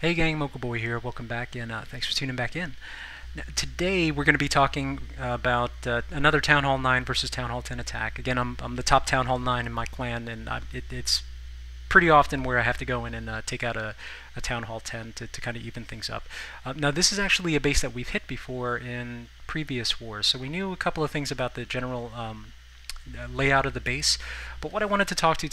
Hey gang, Mocha Boy here. Welcome back and thanks for tuning back in. Now, today we're going to be talking about another Town Hall 9 versus Town Hall 10 attack. Again, I'm the top Town Hall 9 in my clan, and it's pretty often where I have to go in and take out a Town Hall 10 to kind of even things up. Now this is actually a base that we've hit before in previous wars, so we knew a couple of things about the general layout of the base. But what I wanted to talk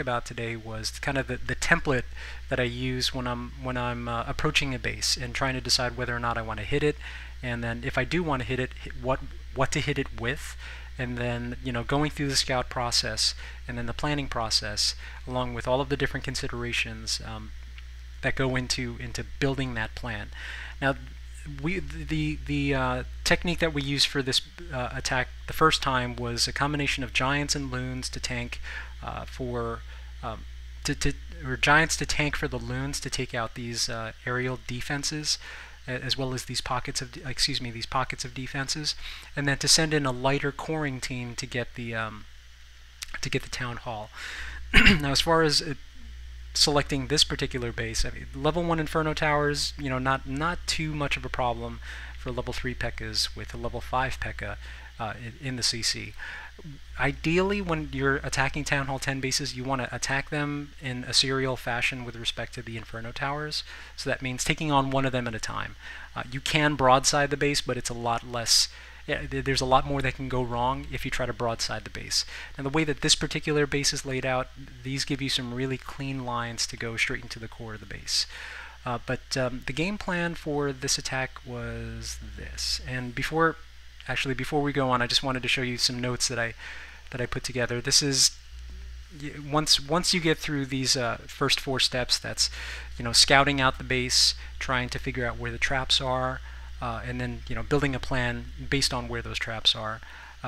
about today was kind of the template that I use when I'm approaching a base and trying to decide whether or not I want to hit it, and then if I do want to hit it, what to hit it with, and then going through the scout process and then the planning process, along with all of the different considerations that go into building that plan. Now, the technique that we used for this attack the first time was a combination of giants and loons to tank or giants to tank for the loons to take out these aerial defenses, as well as these pockets of defenses, and then to send in a lighter coring team to get the town hall. Now, as far as selecting this particular base, I mean, level 1 Inferno Towers, not too much of a problem for level 3 P.E.K.K.A.s with a level 5 P.E.K.K.A. In the CC. Ideally, when you're attacking Town Hall 10 bases, you want to attack them in a serial fashion with respect to the Inferno Towers. So that means taking on one of them at a time. You can broadside the base, but it's a lot less. There's a lot more that can go wrong if you try to broadside the base. And the way that this particular base is laid out, these give you some really clean lines to go straight into the core of the base. But the game plan for this attack was this. And before we go on, I just wanted to show you some notes that I put together. This is once you get through these first 4 steps. That's scouting out the base, trying to figure out where the traps are, and then building a plan based on where those traps are.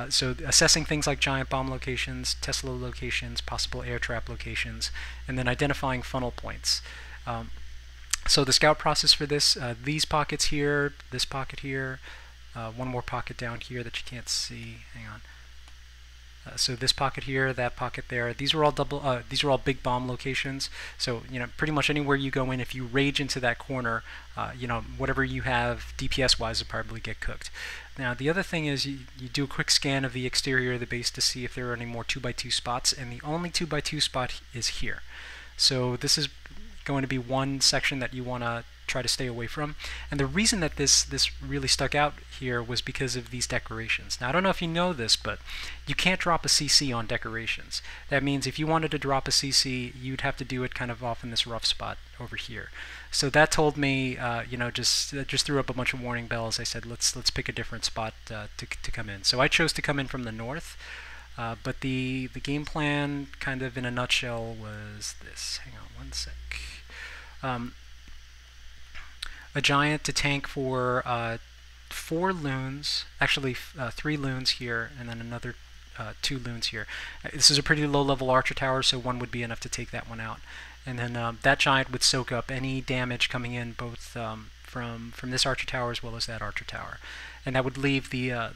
So assessing things like giant bomb locations, Tesla locations, possible air trap locations, and then identifying funnel points. So the scout process for this, these pockets here, this pocket here, one more pocket down here that you can't see. Hang on. So this pocket here, that pocket there. These are all big bomb locations. So pretty much anywhere you go in, if you rage into that corner, whatever you have DPS-wise will probably get cooked. Now the other thing is you do a quick scan of the exterior of the base to see if there are any more 2x2 spots, and the only 2x2 spot is here. So this is going to be one section that you want to try to stay away from. And the reason that this really stuck out here was because of these decorations. Now, I don't know if you know this, but you can't drop a CC on decorations. That means if you wanted to drop a CC, you'd have to do it kind of off in this rough spot over here. So that told me, just threw up a bunch of warning bells. I said, let's pick a different spot to come in. So I chose to come in from the north. But the game plan, kind of in a nutshell, was this. Hang on one sec. A giant to tank for 4 loons, actually 3 loons here, and then another 2 loons here. This is a pretty low-level archer tower, so 1 would be enough to take that one out. And then that giant would soak up any damage coming in, both from this archer tower as well as that archer tower. And that would leave the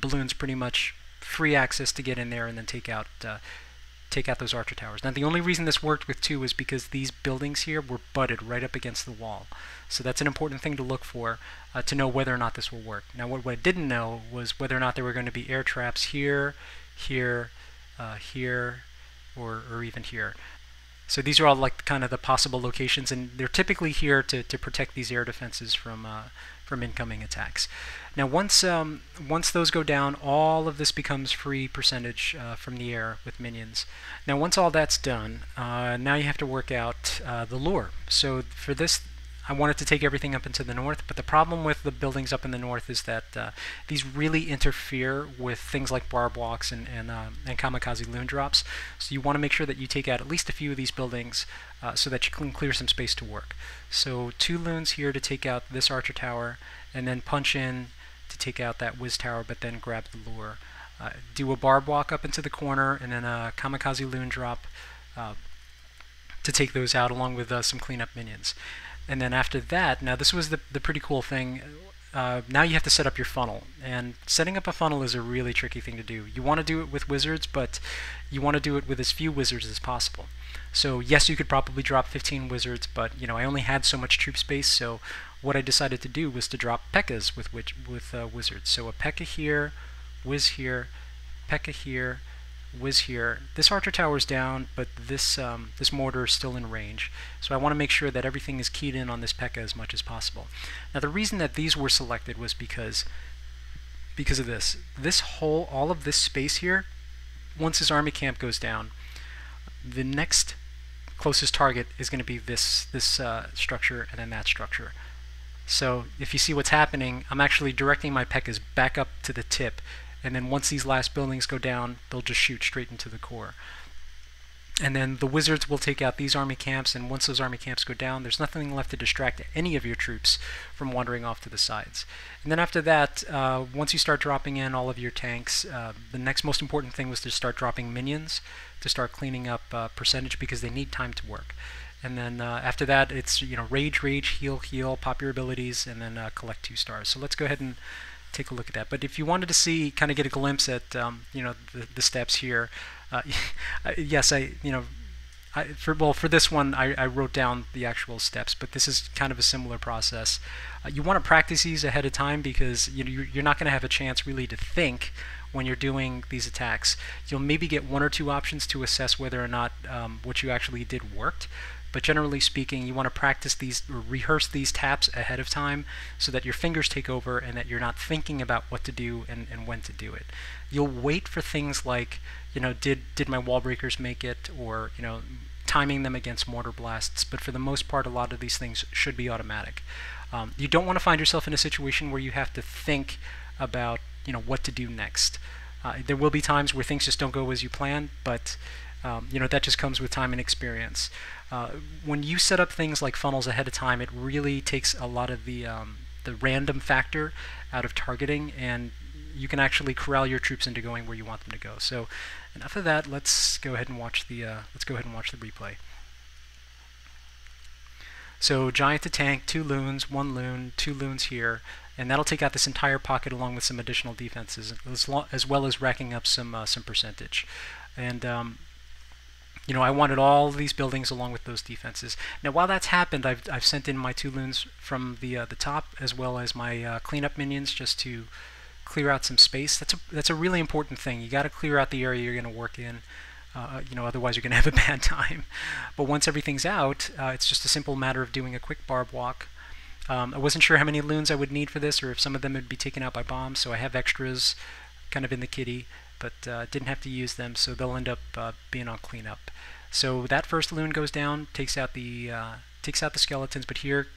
balloons pretty much free access to get in there and then take out those archer towers. Now the only reason this worked with 2 is because these buildings here were butted right up against the wall. So that's an important thing to look for to know whether or not this will work. Now what I didn't know was whether or not there were going to be air traps here, here, here, or even here. So these are all like kind of the possible locations, and they're typically here to protect these air defenses from incoming attacks. Now once those go down, all of this becomes free percentage from the air with minions. Now once all that's done, now you have to work out the lure. So for this, I wanted to take everything up into the north, but the problem with the buildings up in the north is that these really interfere with things like barb walks and kamikaze loon drops. So you want to make sure that you take out at least a few of these buildings so that you can clear some space to work. So 2 loons here to take out this archer tower, and then punch in to take out that whiz tower, but then grab the lure. Do a barb walk up into the corner, and then a kamikaze loon drop to take those out, along with some cleanup minions. And then after that, now this was the pretty cool thing. Now you have to set up your funnel, and setting up a funnel is a really tricky thing to do. You want to do it with wizards, but you want to do it with as few wizards as possible. So yes, you could probably drop 15 wizards, but I only had so much troop space. So what I decided to do was to drop P.E.K.K.A.s with wizards. So a P.E.K.K.A. here, Wiz here, P.E.K.K.A. here, Wiz here. This archer tower is down, but this mortar is still in range. So I want to make sure that everything is keyed in on this P.E.K.K.A. as much as possible. Now the reason that these were selected was because of this. All of this space here, once his army camp goes down, the next closest target is going to be this structure and then that structure. So if you see what's happening, I'm actually directing my P.E.K.K.A.s back up to the tip, and then once these last buildings go down, they'll just shoot straight into the core. And then the wizards will take out these army camps, and once those army camps go down, there's nothing left to distract any of your troops from wandering off to the sides. And then after that, once you start dropping in all of your tanks, the next most important thing was to start dropping minions to start cleaning up percentage, because they need time to work. And then after that, it's rage, heal, pop your abilities, and then collect 2 stars. So let's go ahead and take a look at that. But if you wanted to see, kind of get a glimpse at the steps here, yes, for this one I wrote down the actual steps, but this is kind of a similar process. You want to practice these ahead of time, because you're not going to have a chance really to think when you're doing these attacks. You'll maybe get 1 or 2 options to assess whether or not what you actually did worked. But generally speaking, you want to practice these, or rehearse these taps ahead of time, so that your fingers take over and that you're not thinking about what to do and when to do it. You'll wait for things like, did my wall breakers make it, or timing them against mortar blasts. But for the most part, a lot of these things should be automatic. You don't want to find yourself in a situation where you have to think about what to do next. There will be times where things just don't go as you planned, but that just comes with time and experience. When you set up things like funnels ahead of time, it really takes a lot of the random factor out of targeting, and you can actually corral your troops into going where you want them to go. So enough of that. Let's go ahead and watch the replay. So giant to tank, 2 loons, 1 loon, 2 loons here, and that'll take out this entire pocket along with some additional defenses, as well as racking up some percentage. And I wanted all these buildings along with those defenses. Now, while that's happened, I've sent in my 2 loons from the top, as well as my cleanup minions, just to clear out some space. That's a really important thing. You got to clear out the area you're going to work in. Otherwise you're going to have a bad time. But once everything's out, it's just a simple matter of doing a quick barb walk. I wasn't sure how many loons I would need for this, or if some of them would be taken out by bombs, so I have extras kind of in the kitty, but didn't have to use them, so they'll end up being on cleanup. So that first loon goes down, takes out the skeletons, but here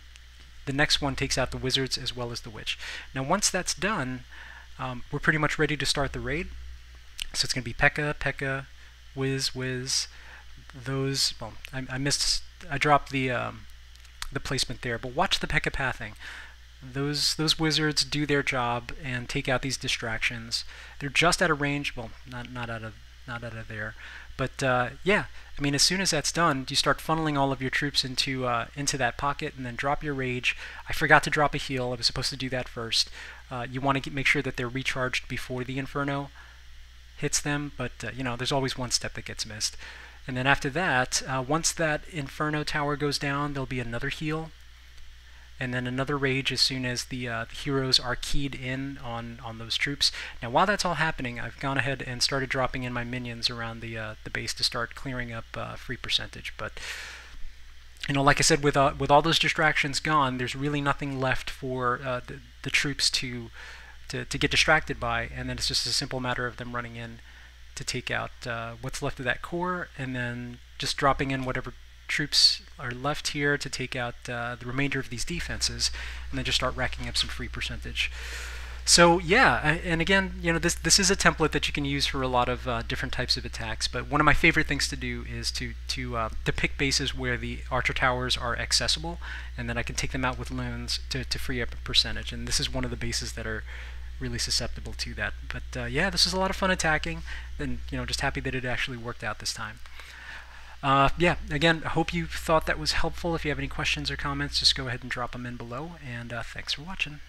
the next one takes out the wizards as well as the witch. Now once that's done, we're pretty much ready to start the raid. So it's going to be P.E.K.K.A., P.E.K.K.A., Wiz, those. Well, I dropped the placement there, but watch the P.E.K.K.A. pathing. Those wizards do their job and take out these distractions. They're just out of range. Well, not out of there. But yeah, I mean, as soon as that's done, you start funneling all of your troops into that pocket, and then drop your rage. I forgot to drop a heal. I was supposed to do that first. You want to make sure that they're recharged before the Inferno hits them, but there's always one step that gets missed. And then after that, once that Inferno tower goes down, there'll be another heal, and then another rage as soon as the heroes are keyed in on those troops. Now while that's all happening, I've gone ahead and started dropping in my minions around the base to start clearing up free percentage. But like I said, with all those distractions gone, there's really nothing left for the troops to get distracted by, and then it's just a simple matter of them running in to take out what's left of that core, and then just dropping in whatever troops are left here to take out the remainder of these defenses, and then just start racking up some free percentage. So yeah, and again, this is a template that you can use for a lot of different types of attacks, but one of my favorite things to do is to pick bases where the archer towers are accessible, and then I can take them out with loons to free up a percentage, and this is one of the bases that are really susceptible to that. But yeah, this is a lot of fun attacking, and just happy that it actually worked out this time. Yeah, again, I hope you thought that was helpful. If you have any questions or comments, just go ahead and drop them in below, and thanks for watching.